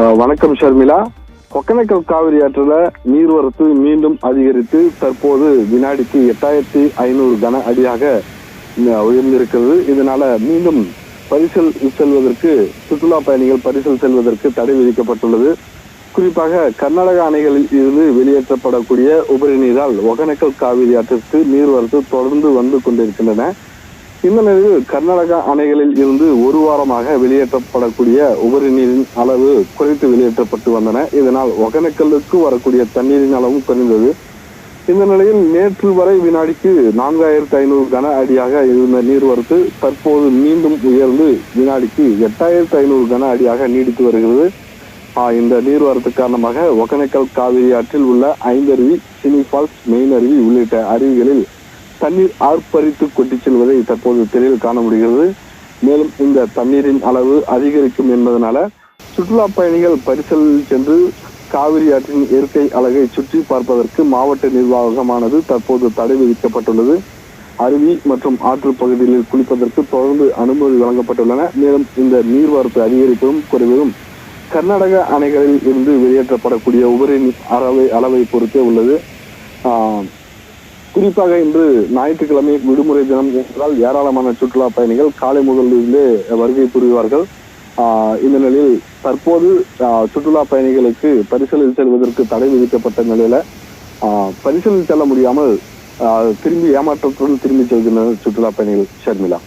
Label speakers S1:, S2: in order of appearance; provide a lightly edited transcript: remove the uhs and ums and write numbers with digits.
S1: வணக்கம் ஷர்மிளா. ஒகேனக்கல் காவிரி ஆற்றில் நீர்வரத்து மீண்டும் அதிகரித்து தற்போது வினாடிக்கு 8500 கன அடியாக உயர்ந்திருக்கிறது. இதனால மீண்டும் பரிசல் செல்வதற்கு, சுற்றுலா பயணிகள் பரிசல் செல்வதற்கு தடை விதிக்கப்பட்டுள்ளது. குறிப்பாக கர்நாடக அணைகளில் இருந்து வெளியேற்றப்படக்கூடிய உபரி நீரால் ஒகேனக்கல் காவிரி ஆற்றிற்கு நீர்வரத்து தொடர்ந்து வந்து கொண்டிருக்கின்றன. இந்த நிலையில் கர்நாடக அணைகளில் இருந்து ஒரு வாரமாக வெளியேற்றப்படக்கூடிய உபரி நீரின் அளவு குறைத்து வெளியேற்றப்பட்டு வந்தன. இதனால் ஒகேனக்கலுக்கு வரக்கூடிய தண்ணீரின் அளவும் குறைந்தது. இந்த நிலையில் நேற்று வரை வினாடிக்கு 4500 கன அடியாக இருந்த நீர்வரத்து தற்போது மீண்டும் உயர்ந்து வினாடிக்கு 8500 கன அடியாக நீடித்து வருகிறது. இந்த நீர்வரத்து காரணமாக ஒகேனக்கல் காவிரி ஆற்றில் உள்ள 5 அருவி, சினி ஃபால்ஸ், மெயின் அருவி உள்ளிட்ட அருவிகளில் தண்ணீர் ஆர்ப்பரித்து கொட்டி செல்வதை தற்போது தெளிவில் காண முடிகிறது. மேலும் இந்த தண்ணீரின் அளவு அதிகரிக்கும் என்பதனால சுற்றுலா பயணிகள் பரிசலில் சென்று காவிரி ஆற்றின் இயற்கை அழகை சுற்றி பார்ப்பதற்கு மாவட்ட நிர்வாகமானது தற்போது தடை விதிக்கப்பட்டுள்ளது. அருவி மற்றும் ஆற்று பகுதிகளில் குளிப்பதற்கு தொடர்ந்து அனுமதி வழங்கப்பட்டுள்ளன. மேலும் இந்த நீர்வரத்து அதிகரிப்பதும் குறைவதும் கர்நாடக அணைகளில் இருந்து வெளியேற்றப்படக்கூடிய உபரி அளவை பொறுத்தே உள்ளது. குறிப்பாக இன்று ஞாயிற்றுக்கிழமை விடுமுறை தினம் என்பதால் ஏராளமான சுற்றுலா பயணிகள் காலை முதலிலே வருகை புரிவார்கள். இந்த நிலையில் தற்போது சுற்றுலா பயணிகளுக்கு பரிசலில் செல்வதற்கு தடை விதிக்கப்பட்ட நிலையில பரிசலில் செல்ல முடியாமல் திரும்பி ஏமாற்றத்துடன் திரும்பி செல்கின்றனர் சுற்றுலா பயணிகள். ஷர்மிளா.